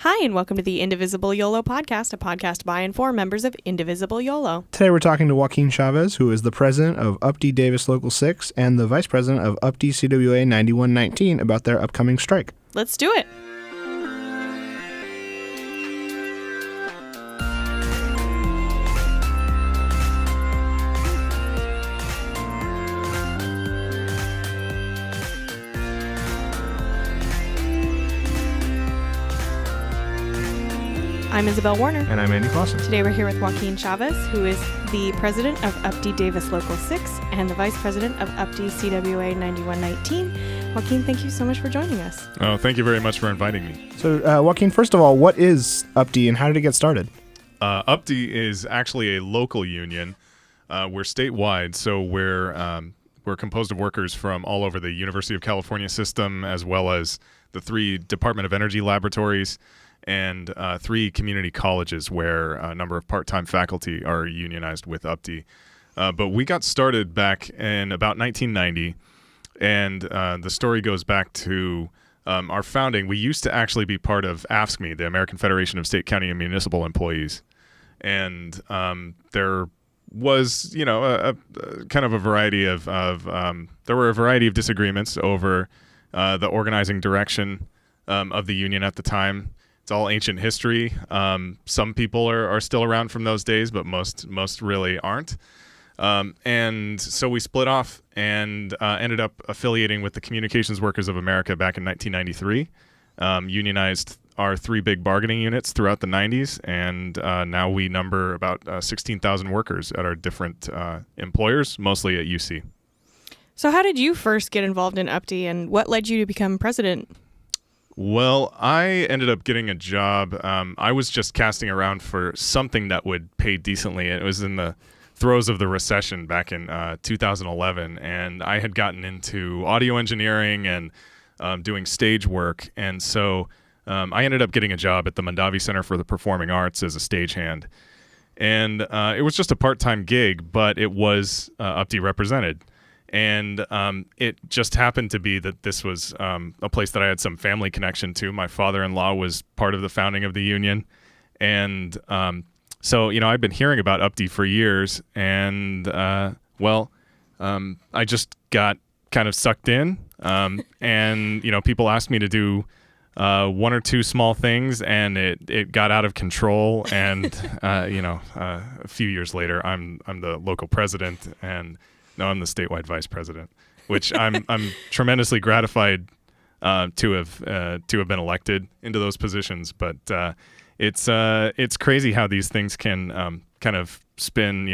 Hi, and welcome to the Indivisible YOLO podcast, a podcast by and for members of Indivisible YOLO. Today we're talking to Joaquin Chavez, who is the president of Upte Davis Local 6 and the vice president of Upte CWA 9119 about their upcoming strike. Let's do it. I'm Isabel Warner. And I'm Andy Clausen. Today we're here with Joaquin Chavez, who is the president of Upte Davis Local 6 and the vice president of Upte CWA 9119. Joaquin, thank you so much for joining us. Oh, thank you very much for inviting me. So, Joaquin, first of all, what is Upte and how did it get started? Upte is actually a local union. We're statewide, so we're composed of workers from all over the University of California system, as well as the 3 Department of Energy laboratories and 3 community colleges where a number of part-time faculty are unionized with Upte. But we got started back in about 1990, and the story goes back to our founding. We used to actually be part of AFSCME, the American Federation of State, County, and Municipal Employees. And there was, a kind of a variety of there were a variety of disagreements over the organizing direction of the union at the time. It's all ancient history. Some people are still around from those days, but most really aren't. And so we split off and ended up affiliating with the Communications Workers of America back in 1993. Unionized our 3 big bargaining units throughout the 90s, and now we number about 16,000 workers at our different employers, mostly at UC. So how did you first get involved in Upte, and what led you to become president? Well, I ended up getting a job. I was just casting around for something that would pay decently. It was in the throes of the recession back in 2011, and I had gotten into audio engineering and doing stage work. And so I ended up getting a job at the Mondavi Center for the Performing Arts as a stagehand. And it was just a part-time gig, but it was Upte represented. And it just happened to be that this was a place that I had some family connection to. My father-in-law was part of the founding of the union. And so, I'd been hearing about Upte for years. And, I just got kind of sucked in. And, people asked me to do 1 or 2 small things, and it got out of control. And, a few years later, I'm the local president, and no, I'm the statewide vice president, which I'm tremendously gratified to have been elected into those positions. But it's crazy how these things can kind of spin,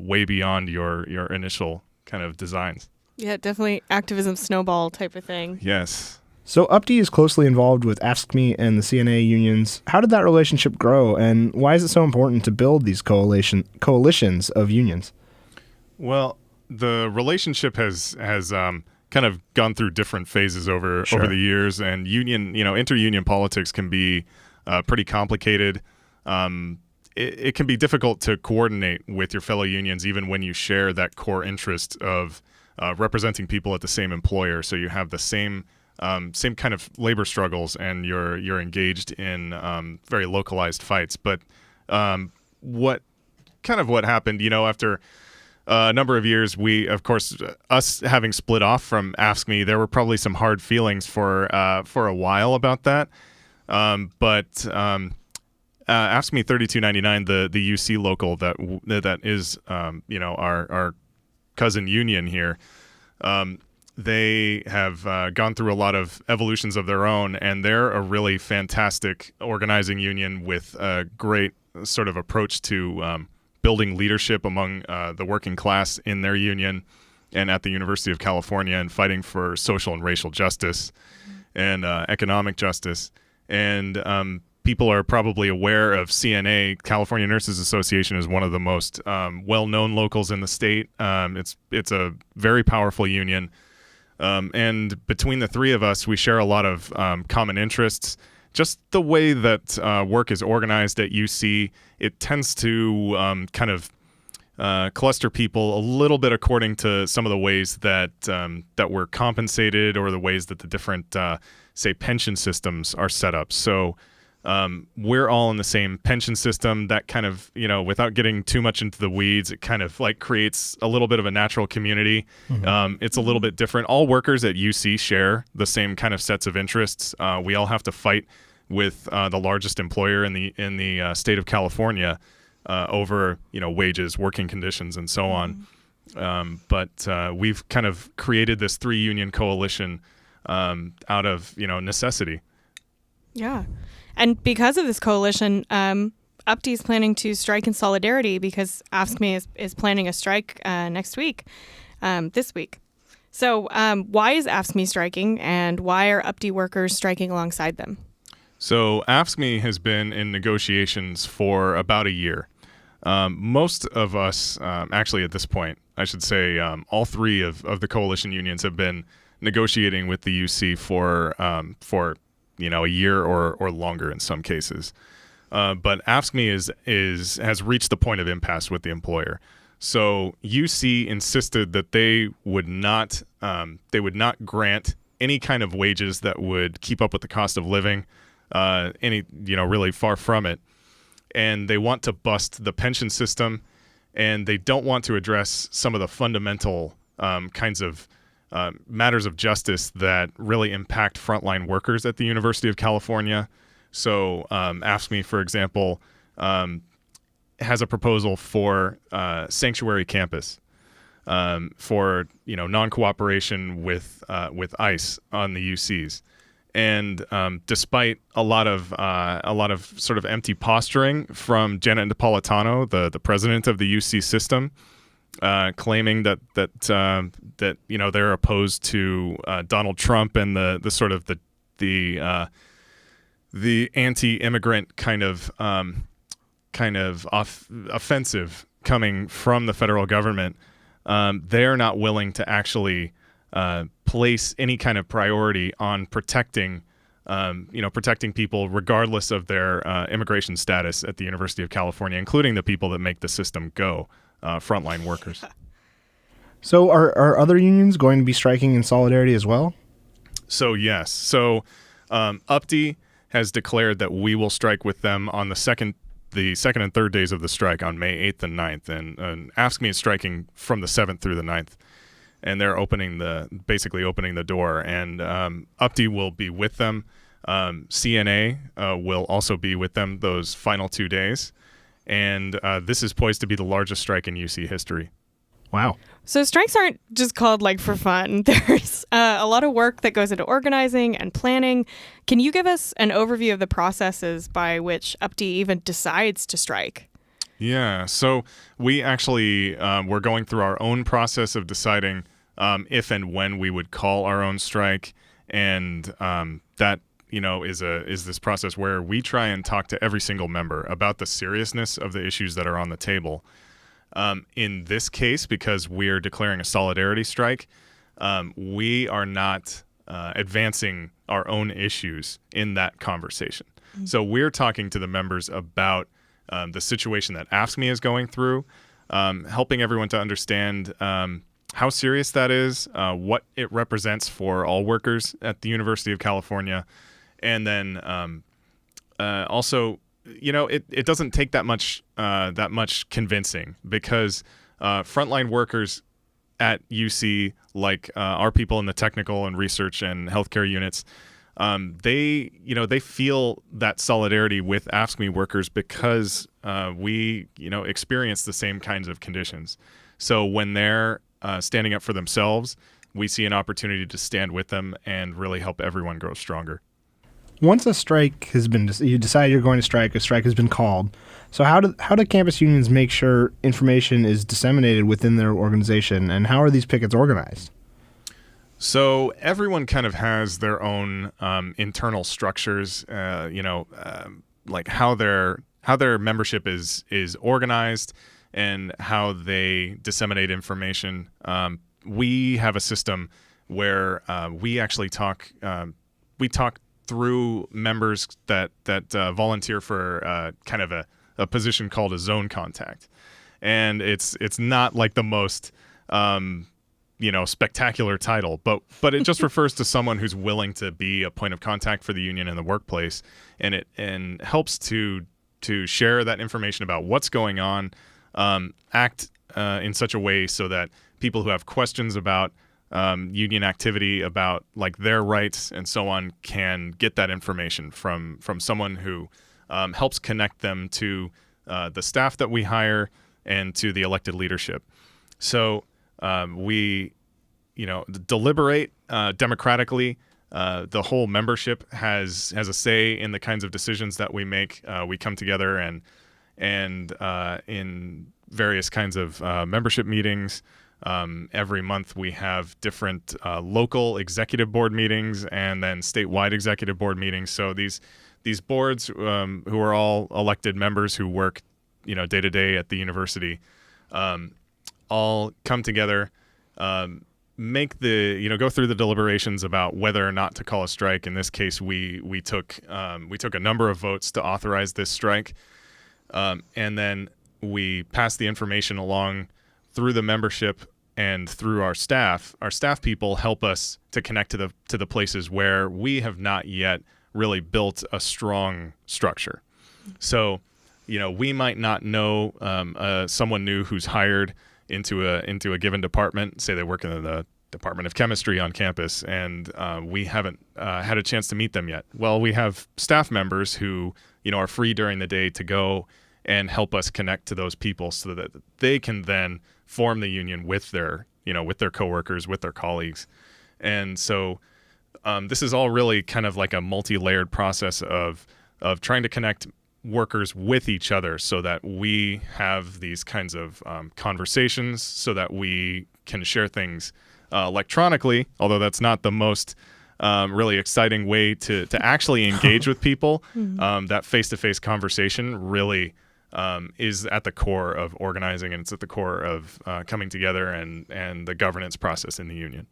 way beyond your initial kind of designs. Yeah, definitely activism snowball type of thing. Yes. So Upte is closely involved with AFSCME and the CNA unions. How did that relationship grow, and why is it so important to build these coalitions of unions? Well, the relationship has kind of gone through different phases over the years, and inter-union politics can be pretty complicated. It can be difficult to coordinate with your fellow unions, even when you share that core interest of representing people at the same employer. So you have the same kind of labor struggles, and you're engaged in very localized fights. But what happened, after a number of years, we, of course, us having split off from AFSCME, there were probably some hard feelings for a while about that. But AFSCME 3299, the UC local that is our cousin union here, they have gone through a lot of evolutions of their own, and they're a really fantastic organizing union with a great sort of approach to building leadership among the working class in their union and at the University of California, and fighting for social and racial justice and economic justice. And people are probably aware of CNA. California Nurses Association is one of the most well-known locals in the state. It's a very powerful union. And between the 3 of us, we share a lot of common interests. Just the way that work is organized at UC, it tends to kind of cluster people a little bit according to some of the ways that we're compensated, or the ways that the different, say, pension systems are set up. So we're all in the same pension system. That kind of, without getting too much into the weeds, it kind of like creates a little bit of a natural community. It's a little bit different. All workers at UC share the same kind of sets of interests. We all have to fight with the largest employer in the state of California over wages, working conditions, and so on. But we've kind of created this 3-union coalition out of necessity. Yeah. And because of this coalition, UPTE is planning to strike in solidarity because AFSCME is planning a strike next week, this week. So why is AFSCME striking, and why are UPTE workers striking alongside them? So AFSCME has been in negotiations for about a year. Most of us, actually at this point, I should say, all 3 of the coalition unions have been negotiating with the UC for a year or longer in some cases. But AFSCME has reached the point of impasse with the employer. So UC insisted that they would not grant any kind of wages that would keep up with the cost of living, really far from it. And they want to bust the pension system, and they don't want to address some of the fundamental kinds of matters of justice that really impact frontline workers at the University of California. So AFSCME, for example, has a proposal for sanctuary campus for non-cooperation with ICE on the UCs. And despite a lot of sort of empty posturing from Janet Napolitano, the president of the UC system, claiming that they're opposed to Donald Trump and the sort of the anti-immigrant kind of offensive coming from the federal government, they're not willing to actually place any kind of priority on protecting people regardless of their immigration status at the University of California, including the people that make the system go, frontline workers. So are other unions going to be striking in solidarity as well? So yes. So UPTE has declared that we will strike with them on the second and third days of the strike on May 8th and 9th, and AFSCME is striking from the 7th through the 9th. And they're basically opening the door, and UPTE will be with them. CNA will also be with them those final 2 days, and this is poised to be the largest strike in UC history. Wow. So strikes aren't just called for fun. There's a lot of work that goes into organizing and planning. Can you give us an overview of the processes by which UPTE even decides to strike? Yeah, so we actually we're going through our own process of deciding if and when we would call our own strike, and that is this process where we try and talk to every single member about the seriousness of the issues that are on the table. In this case, because we're declaring a solidarity strike, we are not advancing our own issues in that conversation. Mm-hmm. So we're talking to the members about the situation that AFSCME is going through, helping everyone to understand how serious that is, what it represents for all workers at the University of California, and then also, it doesn't take that much convincing, because frontline workers at UC, like our people in the technical and research and healthcare units, they feel that solidarity with AFSCME workers because we experience the same kinds of conditions. So when they're standing up for themselves, we see an opportunity to stand with them and really help everyone grow stronger. Once a strike has been, you decide you're going to strike, a strike has been called. So how do campus unions make sure information is disseminated within their organization, and how are these pickets organized? So everyone kind of has their own internal structures, like how their membership is organized and how they disseminate information. We have a system where we actually talk through members that volunteer for kind of a position called a zone contact, and it's not like the most spectacular title, but it just refers to someone who's willing to be a point of contact for the union in the workplace, and it helps to share that information about what's going on, act in such a way so that people who have questions about union activity, about like their rights and so on, can get that information from someone who helps connect them to the staff that we hire and to the elected leadership. So we, deliberate democratically. The whole membership has a say in the kinds of decisions that we make. We come together and in various kinds of membership meetings. Every month we have different local executive board meetings and then statewide executive board meetings. So these boards, who are all elected members who work, day to day at the university, all come together, make go through the deliberations about whether or not to call a strike. In this case, we took a number of votes to authorize this strike, and then we passed the information along through the membership and through our staff. Our staff people help us to connect to the places where we have not yet really built a strong structure. So, we might not know someone new who's hired into a given department. Say they work in the Department of Chemistry on campus, and we haven't had a chance to meet them yet. Well, we have staff members who are free during the day to go and help us connect to those people so that they can then form the union with their coworkers, with their colleagues. And so this is all really kind of like a multi-layered process of trying to connect workers with each other so that we have these kinds of conversations, so that we can share things electronically, although that's not the most really exciting way to actually engage with people. That face-to-face conversation really is at the core of organizing, and it's at the core of coming together and the governance process in the union.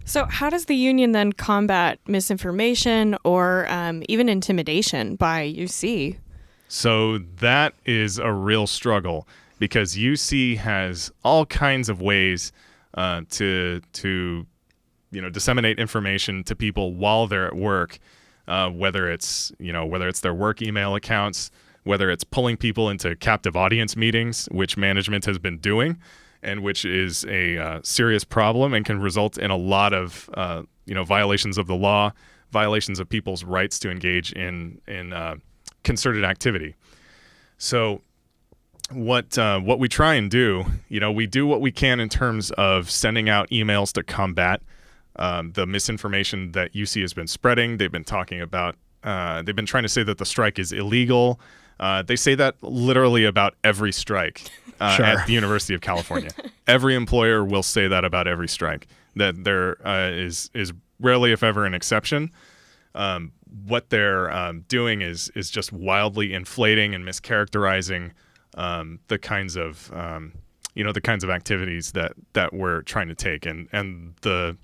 So how does the union then combat misinformation or even intimidation by UC? So that is a real struggle, because UC has all kinds of ways to disseminate information to people while they're at work, whether it's their work email accounts, whether it's pulling people into captive audience meetings, which management has been doing, and which is a serious problem and can result in a lot of violations of the law, violations of people's rights to engage in concerted activity. So what we try and do, we do what we can in terms of sending out emails to combat the misinformation that UC has been spreading. They've been talking about, they've been trying to say that the strike is illegal. They say that literally about every strike at the University of California. Every employer will say that about every strike, that there is rarely, if ever, an exception. What they're doing is just wildly inflating and mischaracterizing the kinds of activities that we're trying to take, and the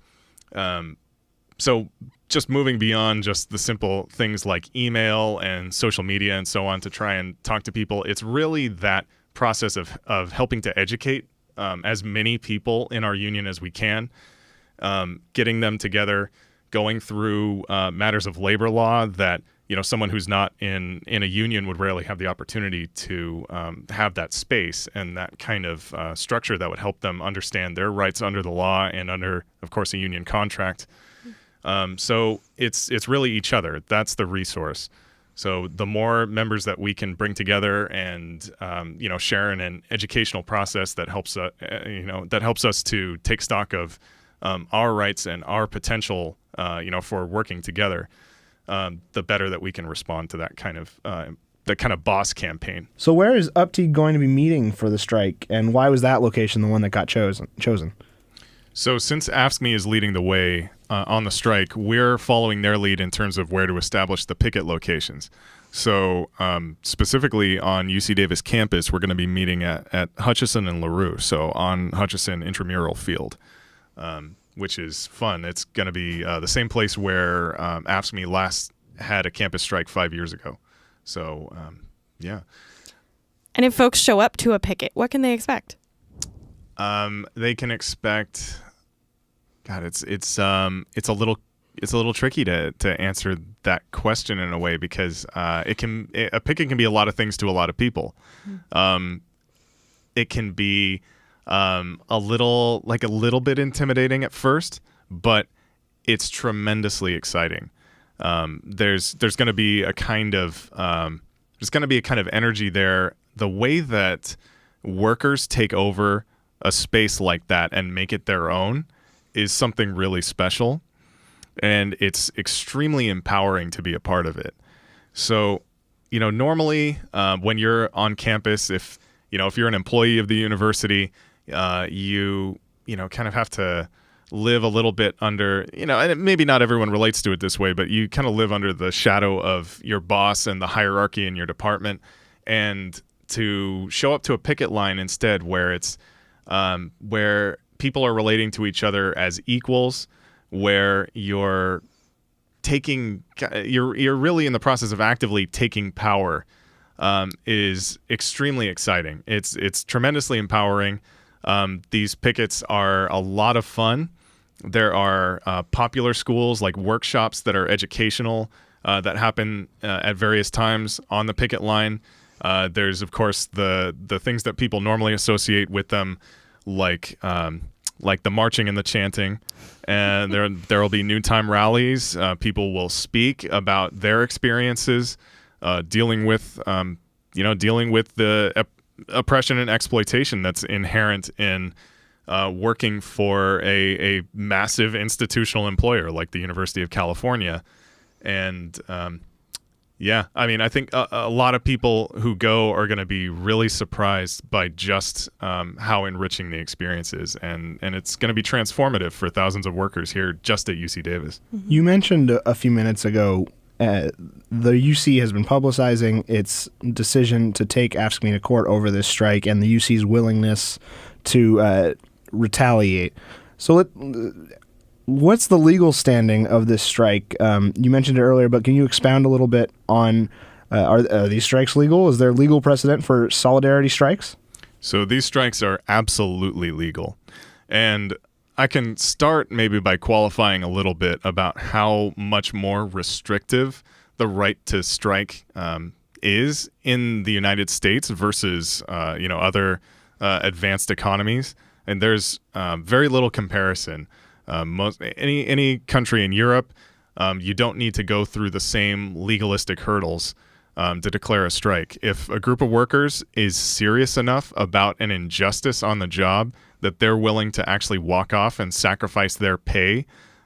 so just moving beyond just the simple things like email and social media and so on to try and talk to people. It's really that process of helping to educate as many people in our union as we can, getting them together, going through matters of labor law that someone who's not in a union would rarely have the opportunity to have that space and that kind of structure that would help them understand their rights under the law and under, of course, a union contract. So it's really each other. That's the resource. So the more members that we can bring together and share in an educational process that helps us to take stock of our rights and our potential for working together, the better that we can respond to that kind of boss campaign. So where is Upte going to be meeting for the strike, and why was that location the one that got chosen? So since AFSCME is leading the way on the strike, we're following their lead in terms of where to establish the picket locations. So specifically on UC Davis campus, we're going to be meeting at Hutchison and LaRue, so on Hutchison Intramural Field, which is fun. It's going to be the same place where AFSCME last had a campus strike 5 years ago. So, yeah. And if folks show up to a picket, what can they expect? They can expect God, it's a little tricky to answer that question in a way, because a picket can be a lot of things to a lot of people. It can be a little bit intimidating at first, but it's tremendously exciting. There's going to be a kind of energy there. The way that workers take over a space like that and make it their own is something really special, and it's extremely empowering to be a part of it. So, normally when you're on campus, if you're an employee of the university, you kind of have to live a little bit under, and maybe not everyone relates to it this way, but you kind of live under the shadow of your boss and the hierarchy in your department. And to show up to a picket line instead, where it's where people are relating to each other as equals, where you're really in the process of actively taking power, is extremely exciting. It's tremendously empowering. These pickets are a lot of fun. There are popular schools, like workshops that are educational, that happen at various times on the picket line. There's, of course, the things that people normally associate with them, like the marching and the chanting. And there will be noontime rallies. People will speak about their experiences dealing with the oppression and exploitation that's inherent in working for a massive institutional employer like the University of California. And I think a lot of people who go are going to be really surprised by just how enriching the experience is, and it's going to be transformative for thousands of workers here just at UC Davis. You mentioned a few minutes ago the UC has been publicizing its decision to take AFSCME to court over this strike and the UC's willingness to retaliate. So what's the legal standing of this strike? You mentioned it earlier, but can you expound a little bit on are these strikes legal? Is there legal precedent for solidarity strikes? So these strikes are absolutely legal. And I can start maybe by qualifying a little bit about how much more restrictive the right to strike is in the United States versus other advanced economies. And there's very little comparison. Any country in Europe, you don't need to go through the same legalistic hurdles to declare a strike. If a group of workers is serious enough about an injustice on the job that they're willing to actually walk off and sacrifice their pay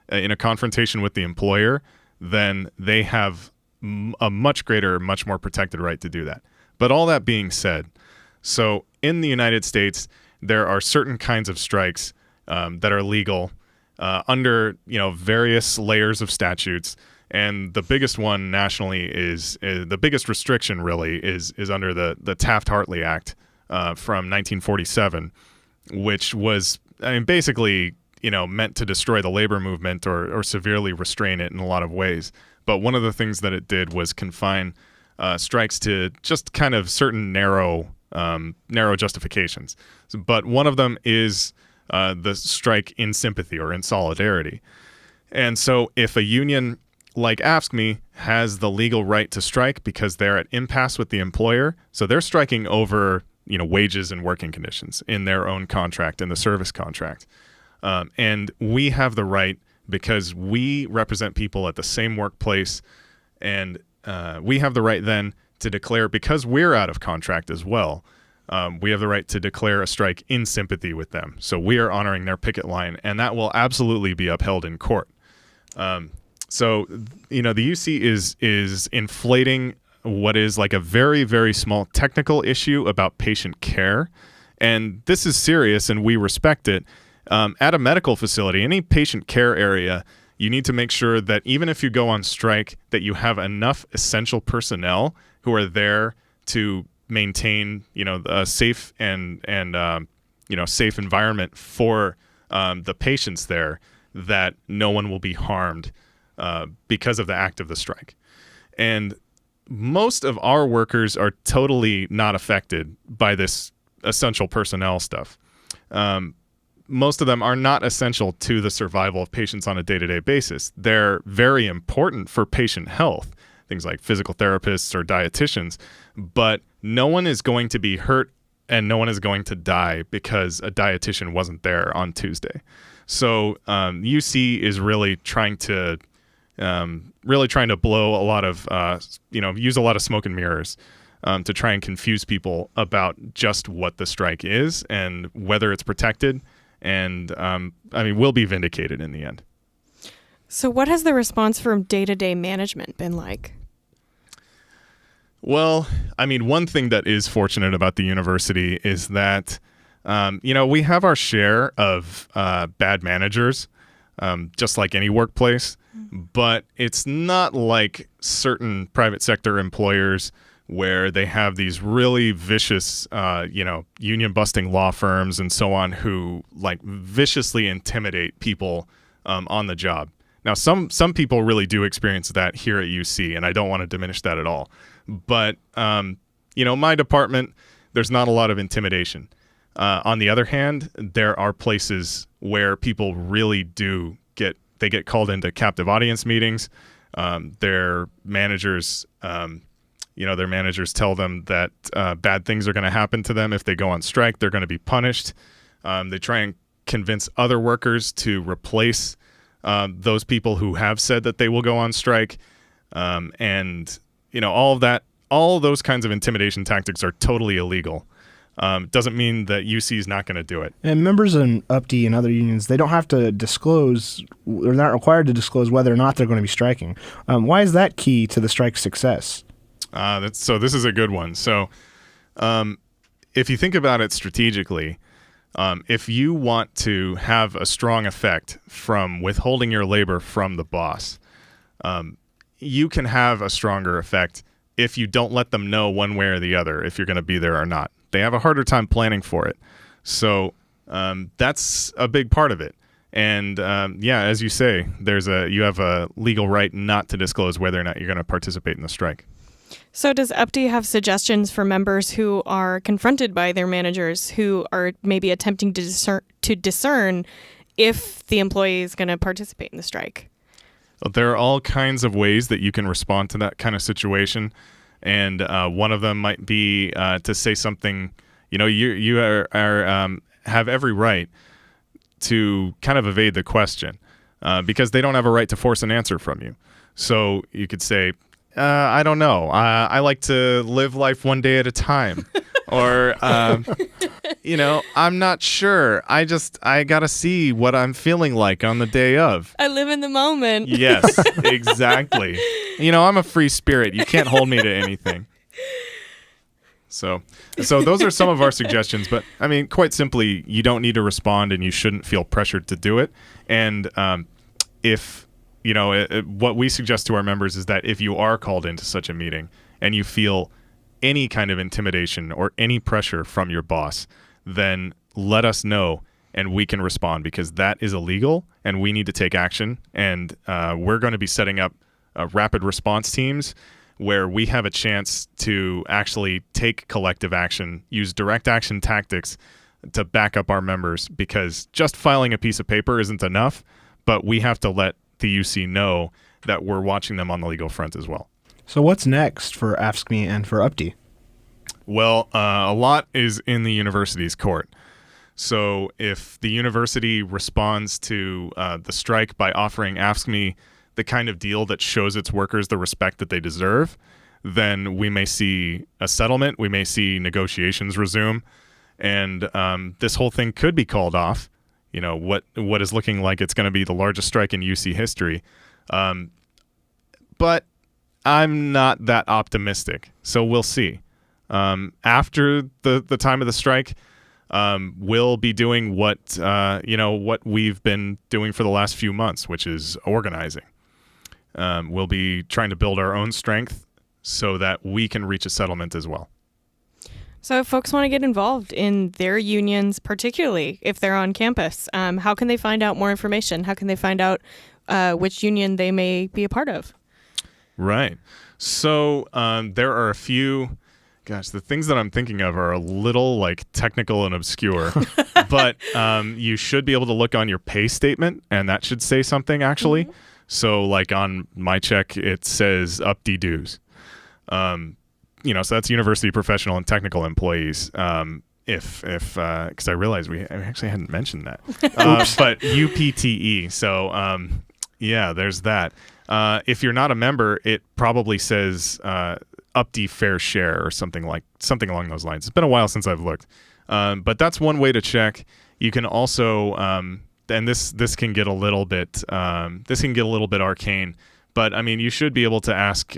in a confrontation with the employer, then they have a much greater, much more protected right to do that. But all that being said, so in the United States, there are certain kinds of strikes that are legal under various layers of statutes, and the biggest one nationally is the biggest restriction really is under the Taft-Hartley Act from 1947, which was basically meant to destroy the labor movement or severely restrain it in a lot of ways. But one of the things that it did was confine strikes to just kind of certain narrow justifications. But one of them is the strike in sympathy or in solidarity. And so if a union like AFSCME has the legal right to strike because they're at impasse with the employer, so they're striking over wages and working conditions in their own contract, in the service contract. And we have the right, because we represent people at the same workplace, and we have the right then to declare, because we're out of contract as well, we have the right to declare a strike in sympathy with them. So we are honoring their picket line, and that will absolutely be upheld in court. So the UC is inflating what is like a very, very small technical issue about patient care. And this is serious, and we respect it. At a medical facility, any patient care area, you need to make sure that even if you go on strike, that you have enough essential personnel who are there to maintain, a safe and safe environment for the patients there, that no one will be harmed because of the act of the strike. And most of our workers are totally not affected by this essential personnel stuff. most of them are not essential to the survival of patients on a day-to-day basis. They're very important for patient health, things like physical therapists or dietitians, but no one is going to be hurt and no one is going to die because a dietitian wasn't there on Tuesday. So UC is really trying to blow a lot of, use a lot of smoke and mirrors to try and confuse people about just what the strike is and whether it's protected. And we'll be vindicated in the end. So what has the response from day-to-day management been like? Well, one thing that is fortunate about the university is that, we have our share of bad managers, just like any workplace, but it's not like certain private sector employers where they have these really vicious, union-busting law firms and so on who viciously intimidate people on the job. Now, some people really do experience that here at UC, and I don't want to diminish that at all. But, my department, there's not a lot of intimidation. On the other hand, there are places where people really do get called into captive audience meetings. Their managers tell them that bad things are going to happen to them if they go on strike. They're going to be punished. They try and convince other workers to replace those people who have said that they will go on strike. All of those kinds of intimidation tactics are totally illegal. Doesn't mean that UC is not going to do it. And members in Upte and other unions, they don't have to disclose, or they're not required to disclose whether or not they're going to be striking. Why is that key to the strike's success? So this is a good one. So if you think about it strategically, if you want to have a strong effect from withholding your labor from the boss, you can have a stronger effect if you don't let them know one way or the other if you're going to be there or not. They have a harder time planning for it. So that's a big part of it. And as you say, you have a legal right not to disclose whether or not you're going to participate in the strike. So does Upte have suggestions for members who are confronted by their managers who are maybe attempting to discern if the employee is going to participate in the strike? Well, there are all kinds of ways that you can respond to that kind of situation. And one of them might be to say something, you have every right to kind of evade the question because they don't have a right to force an answer from you. So you could say, I don't know. I like to live life one day at a time. Or, I'm not sure. I got to see what I'm feeling like on the day of. I live in the moment. Yes, exactly. I'm a free spirit. You can't hold me to anything. So those are some of our suggestions. But, quite simply, you don't need to respond and you shouldn't feel pressured to do it. And what we suggest to our members is that if you are called into such a meeting and you feel any kind of intimidation or any pressure from your boss, then let us know and we can respond because that is illegal and we need to take action. And we're going to be setting up rapid response teams where we have a chance to actually take collective action, use direct action tactics to back up our members because just filing a piece of paper isn't enough, but we have to let the UC know that we're watching them on the legal front as well. So what's next for AFSCME and for Upte? Well, a lot is in the university's court. So if the university responds to the strike by offering AFSCME the kind of deal that shows its workers the respect that they deserve, then we may see a settlement. We may see negotiations resume. And this whole thing could be called off. What is looking like it's going to be the largest strike in UC history. But I'm not that optimistic. So we'll see. After the time of the strike, we'll be doing what we've been doing for the last few months, which is organizing. We'll be trying to build our own strength so that we can reach a settlement as well. So if folks want to get involved in their unions, particularly if they're on campus, how can they find out more information? How can they find out which union they may be a part of? Right. So there are a few Gosh, the things that I'm thinking of are a little like technical and obscure, but you should be able to look on your pay statement, and that should say something actually. Mm-hmm. So like on my check, it says Upte dues. So that's university professional and technical employees. If because I realized I actually hadn't mentioned that, but UPTE. So there's that. If you're not a member, it probably says Upte Fair Share or something along those lines. It's been a while since I've looked, but that's one way to check. You can also, and this can get a little bit arcane, but I mean you should be able to ask.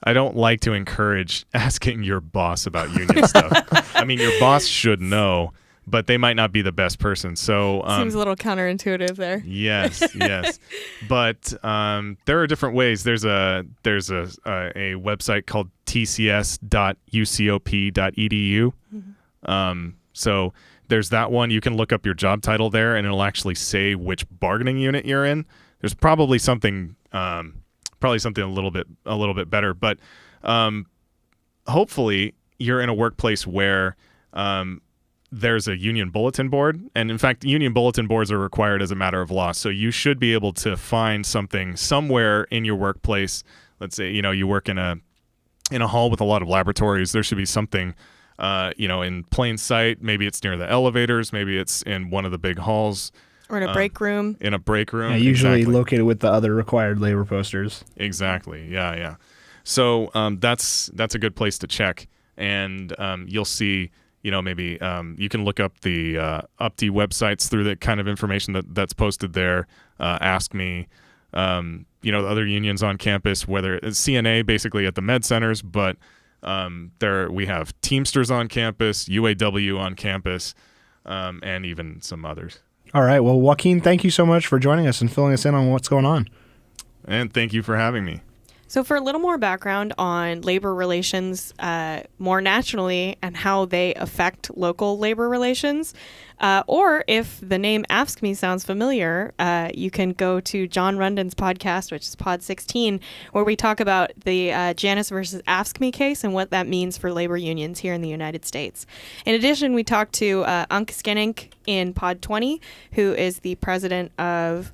I don't like to encourage asking your boss about union stuff. I mean, your boss should know, but they might not be the best person. So seems a little counterintuitive there. Yes. But there are different ways. There's a website called tcs.ucop.edu. Mm-hmm. So there's that one. You can look up your job title there, and it'll actually say which bargaining unit you're in. There's probably something a little bit better, but hopefully you're in a workplace where there's a union bulletin board, and in fact union bulletin boards are required as a matter of law, so you should be able to find something somewhere in your workplace. Let's say you work in a hall with a lot of laboratories. There should be something in plain sight. Maybe it's near the elevators, maybe it's in one of the big halls. Or in a break room. In a break room. Yeah, usually located with the other required labor posters. Exactly. Yeah. So that's a good place to check, and you'll see. Maybe you can look up the Upte websites through the kind of information that's posted there. AFSCME. The other unions on campus, whether it's CNA basically at the med centers, but we have Teamsters on campus, UAW on campus, and even some others. All right. Well, Joaquin, thank you so much for joining us and filling us in on what's going on. And thank you for having me. So for a little more background on labor relations more nationally and how they affect local labor relations, or if the name AFSCME sounds familiar, you can go to John Rundon's podcast, which is Pod 16, where we talk about the Janus versus AFSCME case and what that means for labor unions here in the United States. In addition, we talked to Unc Skenink in Pod 20, who is the president of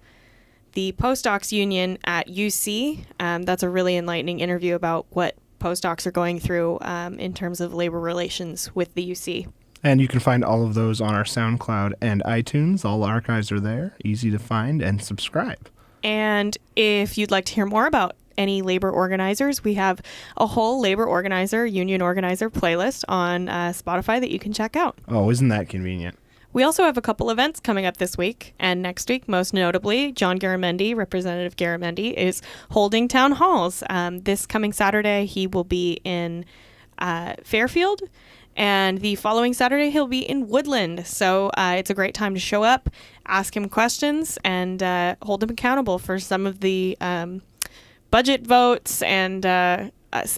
the postdocs union at UC. That's a really enlightening interview about what postdocs are going through in terms of labor relations with the UC. And you can find all of those on our SoundCloud and iTunes. All archives are there, easy to find and subscribe. And if you'd like to hear more about any labor organizers, we have a whole labor organizer, union organizer playlist on Spotify that you can check out. Oh, isn't that convenient? We also have a couple events coming up this week and next week. Most notably, John Garamendi, Representative Garamendi, is holding town halls. This coming Saturday, he will be in Fairfield, and the following Saturday, he'll be in Woodland. So it's a great time to show up, ask him questions, and hold him accountable for some of the budget votes and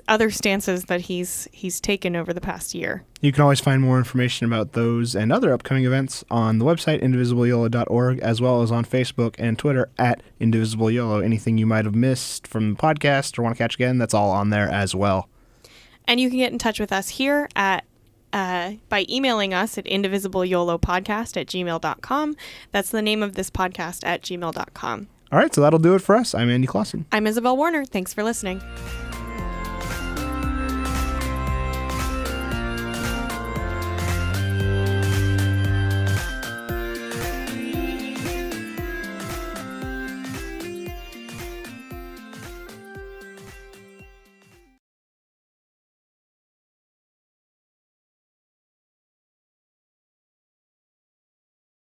other stances that he's taken over the past year. You can always find more information about those and other upcoming events on the website indivisibleyolo.org, as well as on Facebook and Twitter at indivisibleyolo. Anything you might have missed from the podcast or want to catch again, that's all on there as well. And you can get in touch with us here at by emailing us at indivisibleyolopodcast@gmail.com. That's the name of this podcast at gmail.com. All right, so that'll do it for us. I'm Andy Clausen. I'm Isabel Warner. Thanks for listening.